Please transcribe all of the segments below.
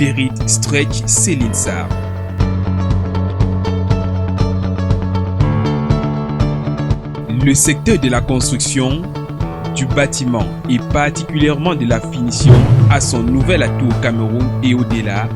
Verit Stretch Céline Sarr. Le secteur de la construction, du bâtiment et particulièrement de la finition a son nouvel atout au Cameroun et au-delà.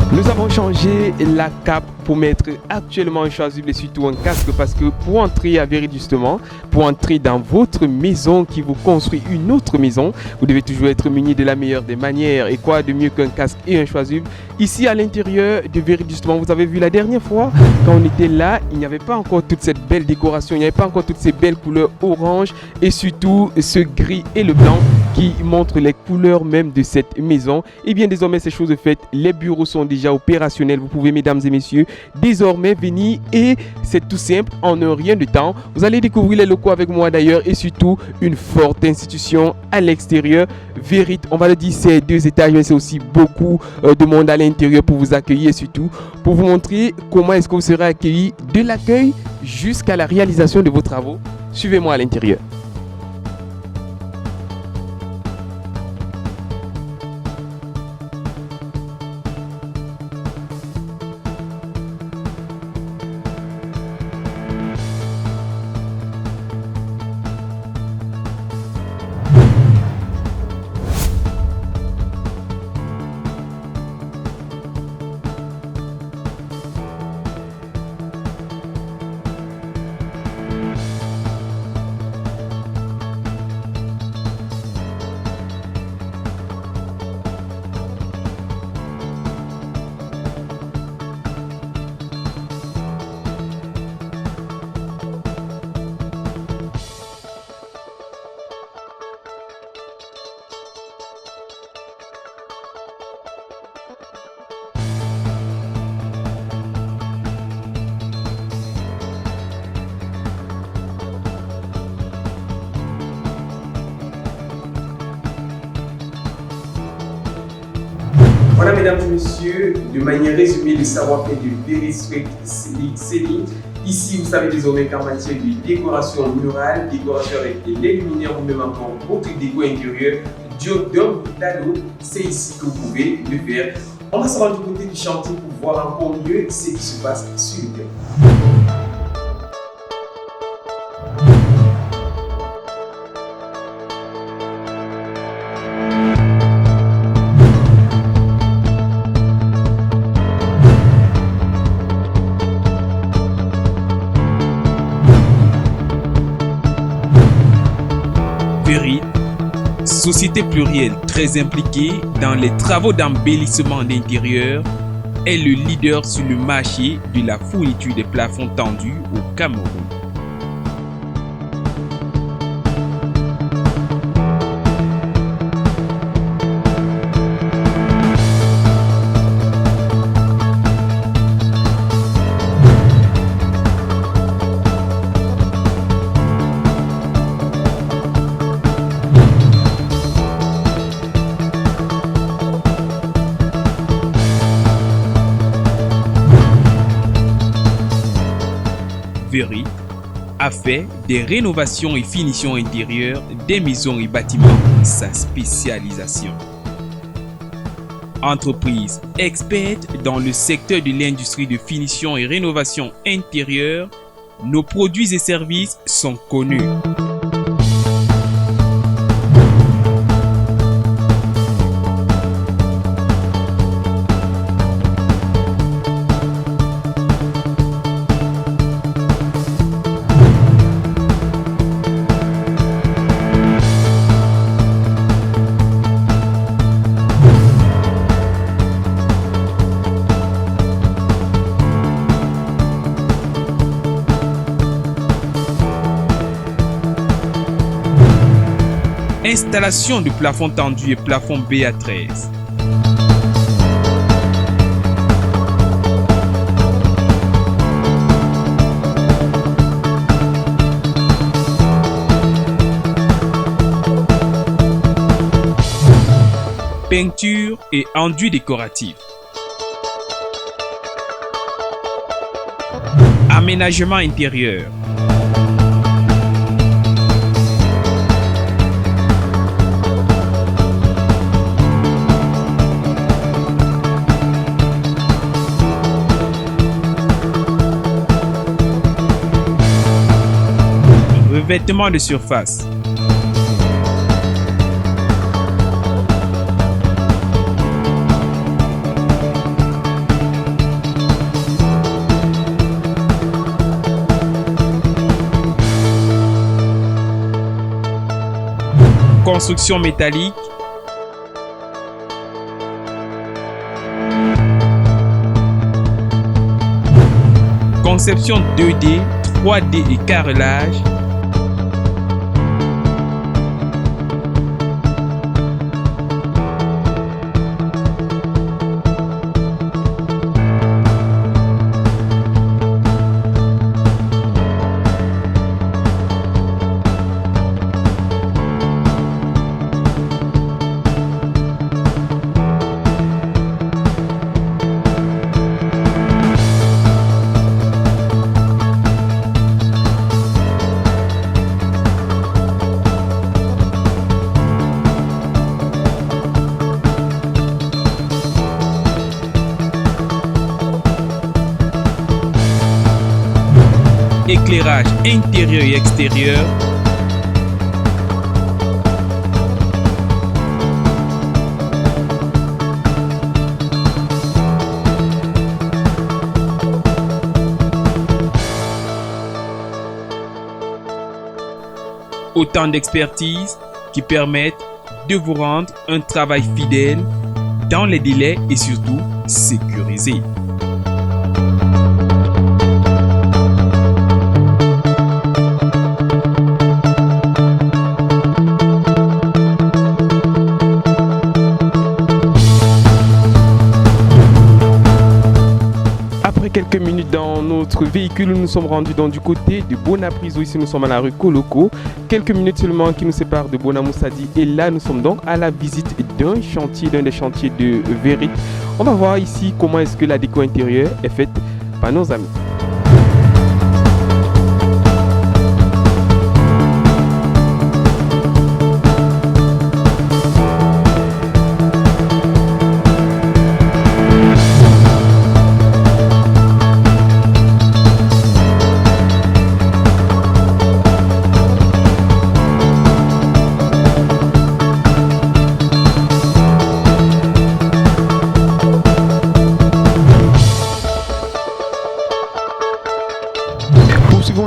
Nous avons changé la cape pour mettre actuellement un chasuble et surtout un casque parce que pour entrer à Verit justement, pour entrer dans votre maison qui vous construit une autre maison, vous devez toujours être muni de la meilleure des manières. Et quoi de mieux qu'un casque et un chasuble? Ici à l'intérieur de Verit justement, vous avez vu la dernière fois quand on était là, il n'y avait pas encore toute cette belle décoration, il n'y avait pas encore toutes ces belles couleurs orange et surtout ce gris et le blanc qui montrent les couleurs même de cette maison. Et bien désormais ces choses faites, les bureaux sont déjà opérationnels. Vous pouvez mesdames et messieurs désormais venir et c'est tout simple, en un rien de temps. Vous allez découvrir les locaux avec moi d'ailleurs et surtout une forte institution à l'extérieur. Verit, on va le dire, c'est 2 étages mais c'est aussi beaucoup de monde à l'intérieur pour vous accueillir et surtout pour vous montrer comment est-ce que vous serez accueillis de l'accueil jusqu'à la réalisation de vos travaux. Suivez-moi à l'intérieur. Voilà mesdames et messieurs, de manière résumée le savoir-faire de Verit Stretch Céline. Ici, vous savez désormais qu'en matière de décoration murale, décoration avec les luminaires ou même encore votre déco intérieur, diodome, d'anneau, c'est ici que vous pouvez le faire. On va se rendre du côté du chantier pour voir encore mieux ce qui se passe sur le terrain. Verit, société plurielle très impliquée dans les travaux d'embellissement d'intérieur, est le leader sur le marché de la fourniture des plafonds tendus au Cameroun. Verit a fait des rénovations et finitions intérieures des maisons et bâtiments sa spécialisation. Entreprise experte dans le secteur de l'industrie de finition et rénovation intérieure, nos produits et services sont connus. Installation de plafond tendu et plafond BA13. peinture et enduit décoratif. Aménagement intérieur. Revêtement de surface. Construction métallique. Conception 2D, 3D et carrelage. Éclairage intérieur et extérieur. Autant d'expertise qui permettent de vous rendre un travail fidèle dans les délais et surtout sécurisé. Quelques minutes dans notre véhicule, nous sommes rendus du côté de Bonapriso. Ici, nous sommes à la rue Koloko. Quelques minutes seulement qui nous séparent de Bonamoussadi. Et là, nous sommes donc à la visite d'un des chantiers de Vérit. On va voir ici comment est-ce que la déco intérieure est faite par nos amis.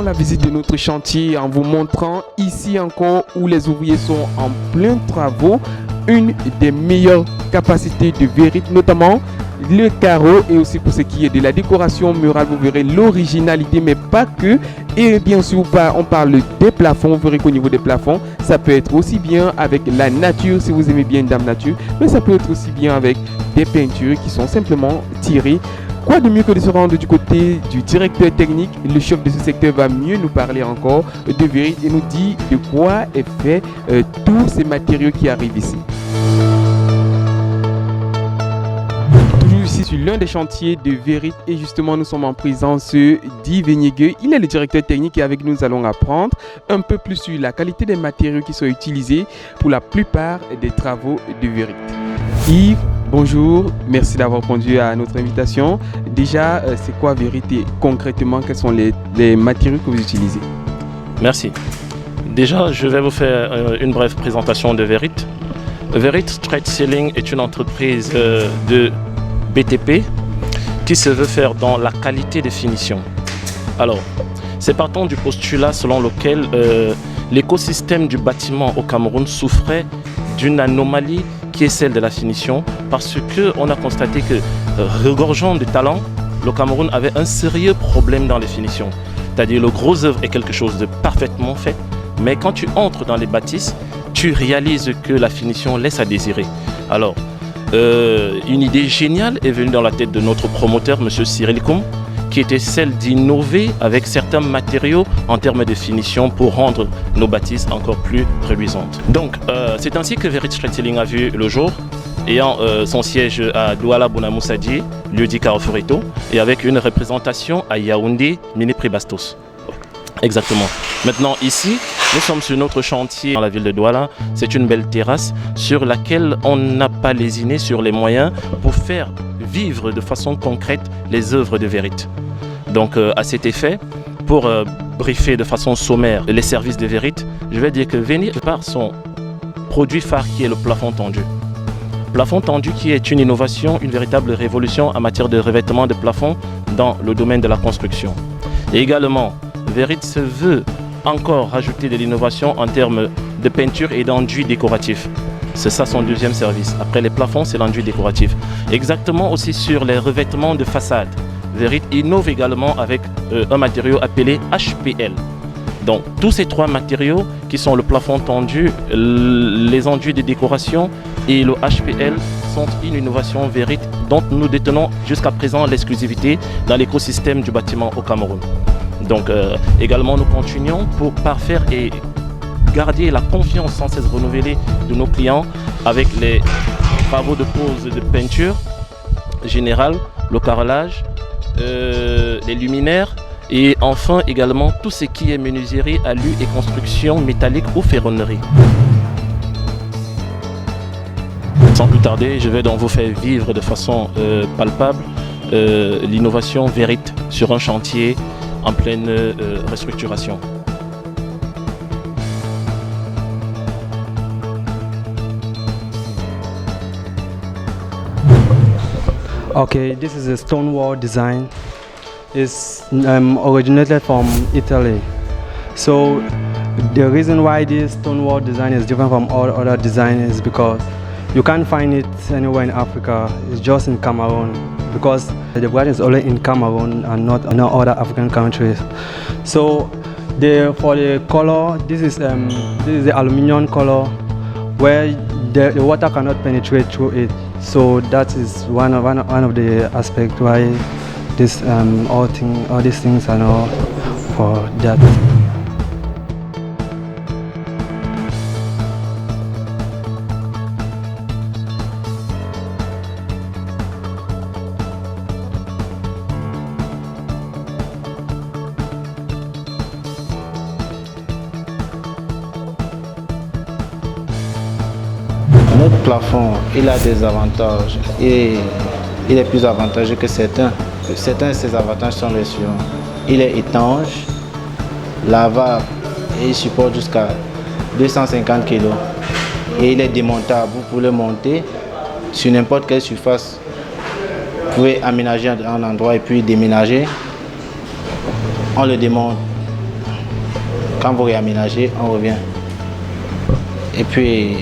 La visite de notre chantier en vous montrant ici encore où les ouvriers sont en plein travaux, une des meilleures capacités de Vérit, notamment le carreau, et aussi pour ce qui est de la décoration murale, vous verrez l'originalité, mais pas que. Et bien sûr, on parle des plafonds. Vous verrez qu'au niveau des plafonds, ça peut être aussi bien avec la nature, si vous aimez bien Dame Nature, mais ça peut être aussi bien avec des peintures qui sont simplement tirées. Quoi de mieux que de se rendre du côté du directeur technique? Le chef de ce secteur va mieux nous parler encore de Vérit et nous dire de quoi est fait tous ces matériaux qui arrivent ici. Toujours ici sur l'un des chantiers de Vérit, et justement nous sommes en présence d'Yves Vénigue. Il est le directeur technique et avec nous nous allons apprendre un peu plus sur la qualité des matériaux qui sont utilisés pour la plupart des travaux de Vérit. Yves, bonjour, merci d'avoir répondu à notre invitation. Déjà, c'est quoi Vérit et concrètement, quels sont les matériaux que vous utilisez? Merci. Déjà, je vais vous faire une brève présentation de Vérit. Vérit Straight Ceiling est une entreprise de BTP qui se veut faire dans la qualité des finitions. Alors, c'est partant du postulat selon lequel l'écosystème du bâtiment au Cameroun souffrait d'une anomalie qui est celle de la finition, parce qu'on a constaté que, regorgeant de talent, le Cameroun avait un sérieux problème dans les finitions. C'est-à-dire le gros œuvre est quelque chose de parfaitement fait, mais quand tu entres dans les bâtisses, tu réalises que la finition laisse à désirer. Alors, une idée géniale est venue dans la tête de notre promoteur, M. Cyril Koum, qui était celle d'innover avec certains matériaux en termes de finition pour rendre nos bâtisses encore plus reluisantes. Donc, c'est ainsi que Vérit Straight Ceiling a vu le jour. ayant son siège à Douala Bounamoussadi, lieu-dit Carrefourito, et avec une représentation à Yaoundé, Mini-Prix Bastos. Exactement. Maintenant ici, nous sommes sur notre chantier dans la ville de Douala. C'est une belle terrasse sur laquelle on n'a pas lésiné sur les moyens pour faire vivre de façon concrète les œuvres de Vérit. Donc à cet effet, pour briefer de façon sommaire les services de Vérit, je vais dire que Vérit par son produit phare qui est le plafond tendu. Plafond tendu qui est une innovation, une véritable révolution en matière de revêtement de plafond dans le domaine de la construction. Et également, Vérit se veut encore rajouter de l'innovation en termes de peinture et d'enduit décoratif. C'est ça son deuxième service. Après les plafonds, c'est l'enduit décoratif. Exactement aussi sur les revêtements de façade. Vérit innove également avec un matériau appelé HPL. Donc tous ces trois matériaux qui sont le plafond tendu, les enduits de décoration et le HPL sont une innovation Vérit dont nous détenons jusqu'à présent l'exclusivité dans l'écosystème du bâtiment au Cameroun. Donc également nous continuons pour parfaire et garder la confiance sans cesse renouvelée de nos clients avec les travaux de pose de peinture générale, le carrelage, les luminaires et enfin également tout ce qui est menuiserie, alu et construction métallique ou ferronnerie. Sans plus tarder, je vais donc vous faire vivre de façon palpable l'innovation Vérit sur un chantier en pleine restructuration. Okay, this is a stone wall design. It's originated from Italy. So the reason why this stone wall design is different from all other designs is because you can't find it anywhere in Africa. It's just in Cameroon because the brand is only in Cameroon and not in other African countries. So for the color, this is the aluminium color where the water cannot penetrate through it. So that is one of the aspects why this all these things are not for that. Notre plafond, il a des avantages et il est plus avantageux que certains. Certains de ses avantages sont les suivants. Il est étanche, lavable et il supporte jusqu'à 250 kg. Et il est démontable. Vous pouvez le monter sur n'importe quelle surface. Vous pouvez aménager un endroit et puis déménager. On le démonte. Quand vous réaménagez, on revient. Et puis,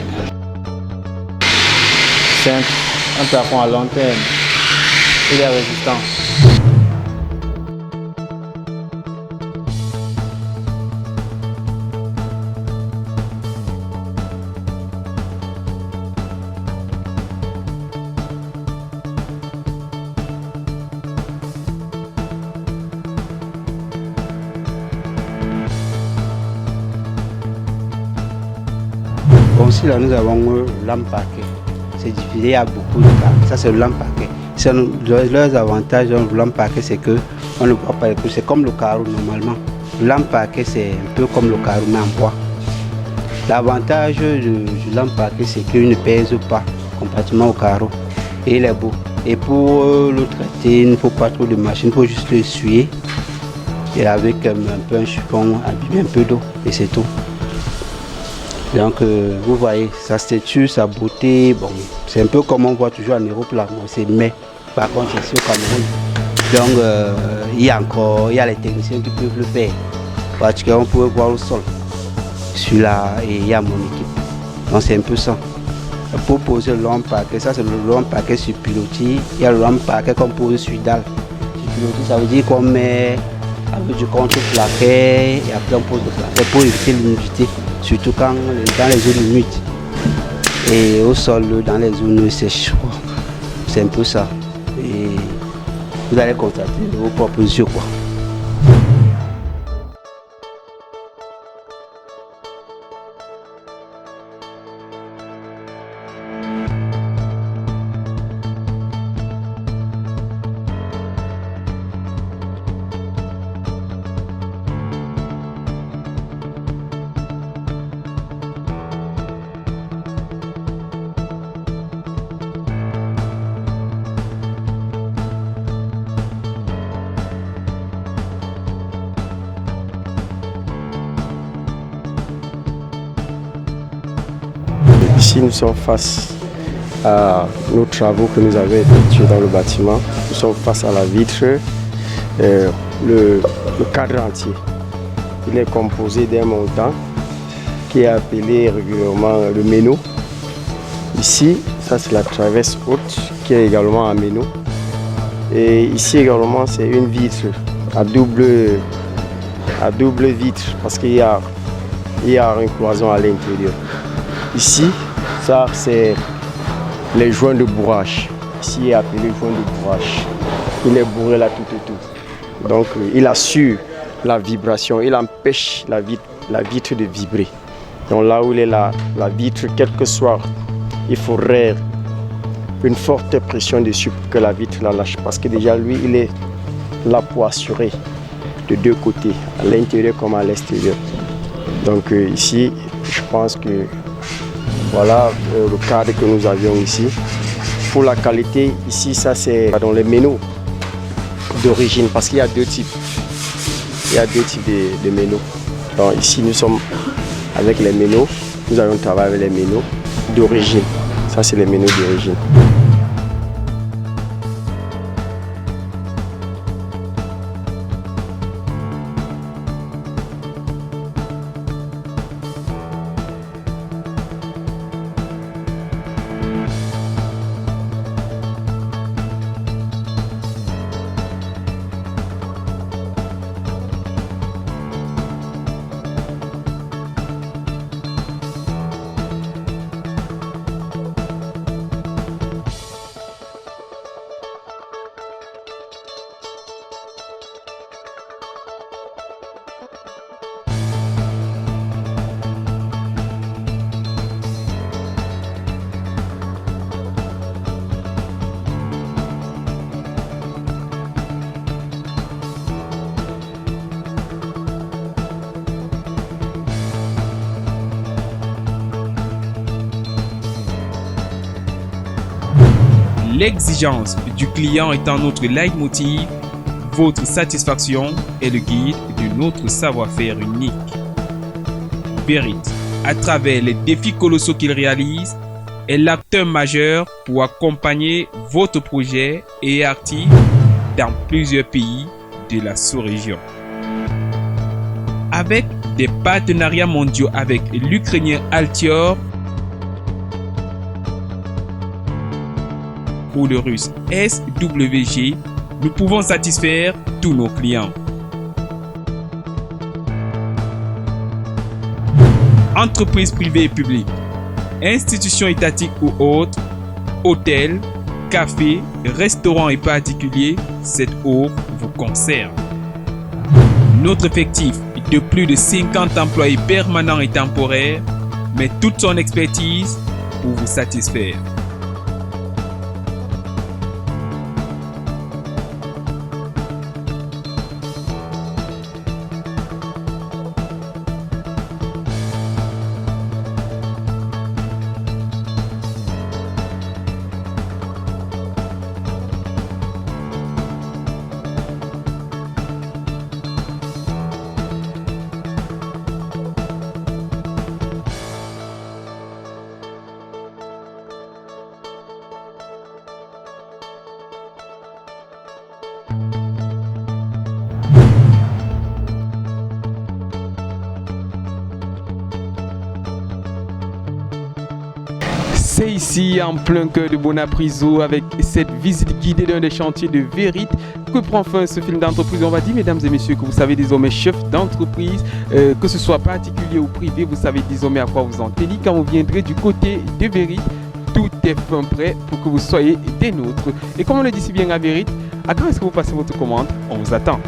c'est un plafond à long terme. Il est résistant. Bon, ici là nous avons lampe parquet. C'est divisé à beaucoup de cas. Ça c'est le lampe parquet. Leurs avantages dans le lampe parquet c'est que on ne voit pas les coups. C'est comme le carreau normalement. Le lampe parquet c'est un peu comme le carreau mais en bois. L'avantage du lampe parquet c'est qu'il ne pèse pas comparativement au carreau. Et il est beau. Et pour le traiter, il ne faut pas trop de machine, il faut juste l'essuyer. Et avec un peu un chiffon, abîmer un peu d'eau et c'est tout. Donc vous voyez sa stature, sa beauté, bon, c'est un peu comme on voit toujours en Europe là, c'est mais par contre ici au Cameroun. Donc il y a les techniciens qui peuvent le faire. Parce qu'on peut voir le sol. Celui-là et il y a mon équipe. Donc c'est un peu ça. Pour poser le lampe parquet, ça c'est le lampe parquet sur pilotis. Il y a le lampe parquet qu'on pose sur dalle. Sur pilotis, ça veut dire qu'on met avec du contre-plaquet et après on pose le plaquet pour éviter l'humidité. Surtout quand dans les zones humides et au sol dans les zones sèches. C'est un peu ça. Et vous allez constater vos propres yeux quoi. ici, nous sommes face à nos travaux que nous avons effectués dans le bâtiment. Nous sommes face à la vitre, le cadre entier. Il est composé d'un montant qui est appelé régulièrement le méno. Ici, ça c'est la traverse haute qui est également en méno. Et ici également, c'est une vitre à double vitre parce qu'il y a une cloison à l'intérieur. Ici, ça c'est les joints de bourrage. Ici, il est appelé joint de bourrage. Il est bourré là tout autour. Donc, il assure la vibration, il empêche la vitre de vibrer. Donc là où il est la vitre, quel que soit, il faudrait une forte pression dessus pour que la vitre la lâche. Parce que déjà, lui, il est là pour assurer de deux côtés, à l'intérieur comme à l'extérieur. Donc ici, je pense que voilà le cadre que nous avions ici. Pour la qualité, ici, ça c'est dans les ménos d'origine, parce qu'il y a deux types. Il y a deux types de ménos. Donc ici, nous sommes avec les ménos. Nous allons travailler avec les ménos d'origine. Ça, c'est les ménos d'origine. L'exigence du client étant notre leitmotiv, votre satisfaction est le guide de notre savoir-faire unique. Verit, à travers les défis colossaux qu'il réalise, est l'acteur majeur pour accompagner votre projet et est actif dans plusieurs pays de la sous-région. Avec des partenariats mondiaux avec l'Ukrainien Altior ou le russe SWG, nous pouvons satisfaire tous nos clients. Entreprises privées et publiques, institutions étatiques ou autres, hôtels, cafés, restaurants et particuliers, cette offre vous concerne. Notre effectif de plus de 50 employés permanents et temporaires met toute son expertise pour vous satisfaire. C'est ici, en plein cœur de Bonapriso, avec cette visite guidée d'un des chantiers de Verit, que prend fin ce film d'entreprise. On va dire, mesdames et messieurs, que vous savez désormais chef d'entreprise, que ce soit particulier ou privé, vous savez désormais à quoi vous en tenez. Quand vous viendrez du côté de Verit, tout est fin prêt pour que vous soyez des nôtres. Et comme on le dit si bien à Verit, à quand est-ce que vous passez votre commande? On vous attend.